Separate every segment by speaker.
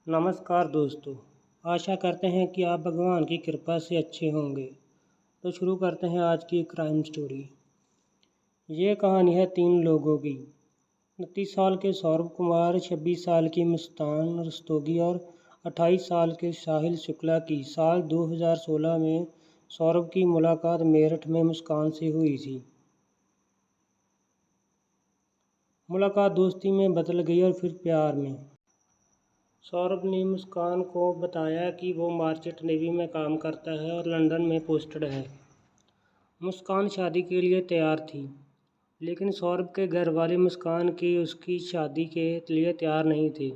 Speaker 1: नमस्कार दोस्तों। आशा करते हैं कि आप भगवान की कृपा से अच्छे होंगे। तो शुरू करते हैं आज की क्राइम स्टोरी। ये कहानी है 3 लोगों की। 29 साल के सौरभ कुमार, 26 साल की मुस्कान रस्तोगी और 28 साल के साहिल शुक्ला की। साल 2016 में सौरभ की मुलाकात मेरठ में मुस्कान से हुई थी। मुलाकात दोस्ती में बदल गई और फिर प्यार में। सौरभ ने मुस्कान को बताया कि वो मर्चेंट नेवी में काम करता है और लंदन में पोस्टेड है। मुस्कान शादी के लिए तैयार थी, लेकिन सौरभ के घर वाले मुस्कान की उसकी शादी के लिए तैयार नहीं थे।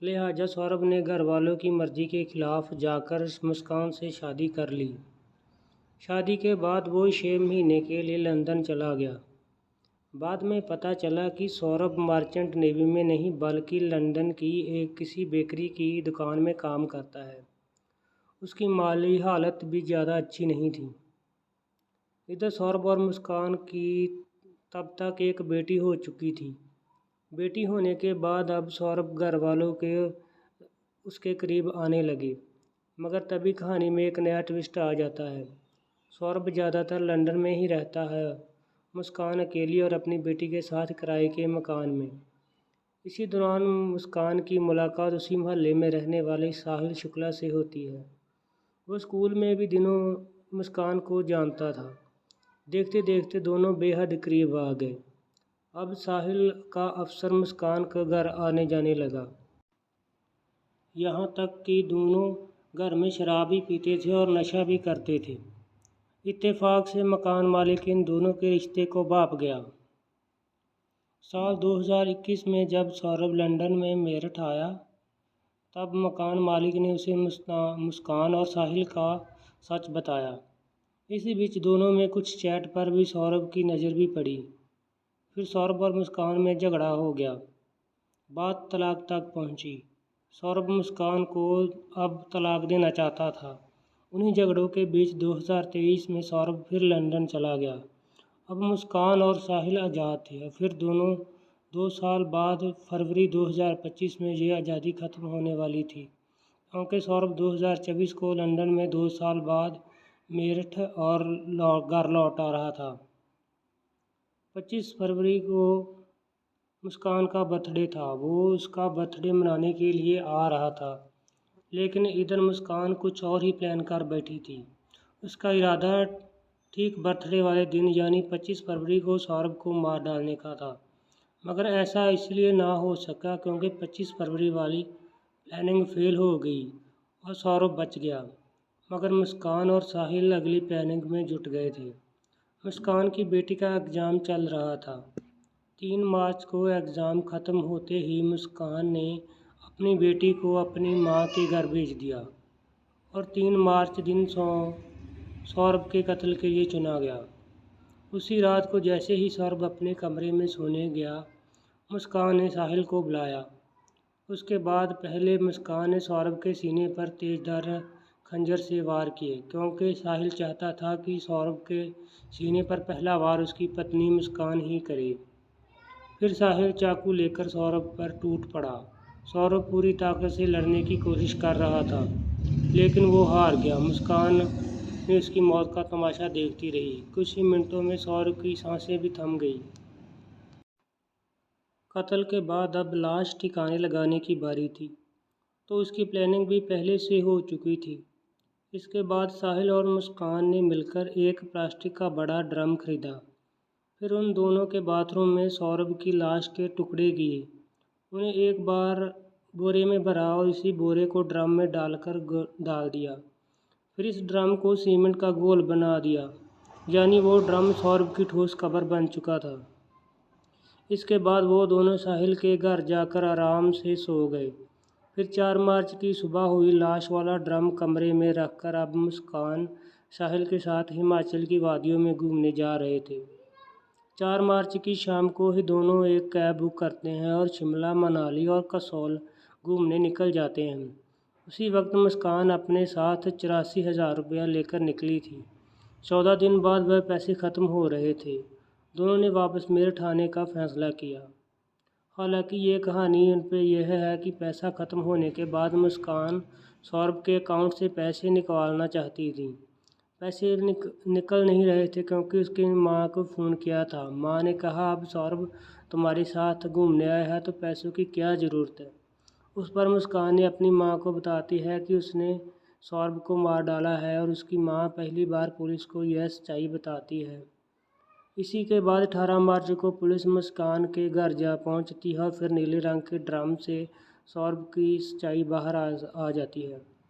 Speaker 1: लिहाजा सौरभ ने घर वालों की मर्जी के खिलाफ जाकर मुस्कान से शादी कर ली। शादी के बाद वो 6 महीने के लिए लंदन चला गया। बाद में पता चला कि सौरभ मर्चेंट नेवी में नहीं बल्कि लंदन की किसी बेकरी की दुकान में काम करता है। उसकी माली हालत भी ज़्यादा अच्छी नहीं थी। इधर सौरभ और मुस्कान की तब तक एक बेटी हो चुकी थी। बेटी होने के बाद अब सौरभ घर वालों के उसके करीब आने लगे, मगर तभी कहानी में एक नया ट्विस्ट आ जाता है। सौरभ ज़्यादातर लंदन में ही रहता है, मुस्कान अकेली और अपनी बेटी के साथ किराए के मकान में। इसी दौरान मुस्कान की मुलाकात उसी मोहल्ले में रहने वाले साहिल शुक्ला से होती है। वो स्कूल में भी दिनों मुस्कान को जानता था। देखते देखते दोनों बेहद करीब आ गए। अब साहिल का अफसर मुस्कान का घर आने जाने लगा। यहाँ तक कि दोनों घर में शराब भी पीते थे और नशा भी करते थे। इत्तेफाक से मकान मालिक इन दोनों के रिश्ते को भाप गया। साल 2021 में जब सौरभ लंदन में मेरठ आया, तब मकान मालिक ने उसे मुस्कान और साहिल का सच बताया। इसी बीच दोनों में कुछ चैट पर भी सौरभ की नज़र भी पड़ी। फिर सौरभ और मुस्कान में झगड़ा हो गया। बात तलाक तक पहुंची। सौरभ मुस्कान को अब तलाक देना चाहता था। उन्हीं झगड़ों के बीच 2023 में सौरभ फिर लंदन चला गया। अब मुस्कान और साहिल आज़ाद थे। फिर दोनों 2 साल बाद फरवरी 2025 में ये आज़ादी ख़त्म होने वाली थी, क्योंकि सौरभ 2024 को लंदन में 2 साल बाद मेरठ और घर लौट आ रहा था। 25 फरवरी को मुस्कान का बर्थडे था। वो उसका बर्थडे मनाने के लिए आ रहा था, लेकिन इधर मुस्कान कुछ और ही प्लान कर बैठी थी। उसका इरादा ठीक बर्थडे वाले दिन यानी 25 फरवरी को सौरभ को मार डालने का था, मगर ऐसा इसलिए ना हो सका क्योंकि 25 फरवरी वाली प्लानिंग फेल हो गई और सौरभ बच गया। मगर मुस्कान और साहिल अगली प्लानिंग में जुट गए थे। मुस्कान की बेटी का एग्ज़ाम चल रहा था। 3 मार्च को एग्ज़ाम ख़त्म होते ही मुस्कान ने अपनी बेटी को अपनी माँ के घर भेज दिया और 3 मार्च दिन सौरभ के कत्ल के लिए चुना गया। उसी रात को जैसे ही सौरभ अपने कमरे में सोने गया, मुस्कान ने साहिल को बुलाया। उसके बाद पहले मुस्कान ने सौरभ के सीने पर तेज़धार खंजर से वार किए, क्योंकि साहिल चाहता था कि सौरभ के सीने पर पहला वार उसकी पत्नी मुस्कान ही करे। फिर साहिल चाकू लेकर सौरभ पर टूट पड़ा। सौरभ पूरी ताकत से लड़ने की कोशिश कर रहा था, लेकिन वो हार गया। मुस्कान ने उसकी मौत का तमाशा देखती रही। कुछ ही मिनटों में सौरभ की सांसें भी थम गई। कत्ल के बाद अब लाश ठिकाने लगाने की बारी थी, तो उसकी प्लानिंग भी पहले से हो चुकी थी। इसके बाद साहिल और मुस्कान ने मिलकर एक प्लास्टिक का बड़ा ड्रम खरीदा। फिर उन दोनों के बाथरूम में सौरभ की लाश के टुकड़े किए। उन्हें एक बार बोरे में भरा और इसी बोरे को ड्रम में डालकर डाल दिया। फिर इस ड्रम को सीमेंट का गोल बना दिया, यानी वो ड्रम सौरभ की ठोस कब्र बन चुका था। इसके बाद वो दोनों साहिल के घर जाकर आराम से सो गए। फिर 4 मार्च की सुबह हुई। लाश वाला ड्रम कमरे में रखकर अब मुस्कान साहिल के साथ हिमाचल की वादियों में घूमने जा रहे थे। 4 मार्च की शाम को ही दोनों एक कैब बुक करते हैं और शिमला, मनाली और कसौल घूमने निकल जाते हैं। उसी वक्त मुस्कान अपने साथ 84,000 रुपया लेकर निकली थी। 14 दिन बाद वह पैसे ख़त्म हो रहे थे। दोनों ने वापस मेरठ आने का फैसला किया। हालांकि ये कहानी उन पे यह है कि पैसा ख़त्म होने के बाद मुस्कान सौरभ के अकाउंट से पैसे निकालना चाहती थी। पैसे निकल नहीं रहे थे क्योंकि उसकी माँ को फ़ोन किया था। माँ ने कहा, अब सौरभ तुम्हारे साथ घूमने आया है तो पैसों की क्या ज़रूरत है। उस पर मुस्कान ने अपनी माँ को बताती है कि उसने सौरभ को मार डाला है और उसकी माँ पहली बार पुलिस को यह सच्चाई बताती है। इसी के बाद 18 मार्च को पुलिस मुस्कान के घर जा पहुंचती है और फिर नीले रंग के ड्रम से सौरभ की सच्चाई बाहर आ जाती है।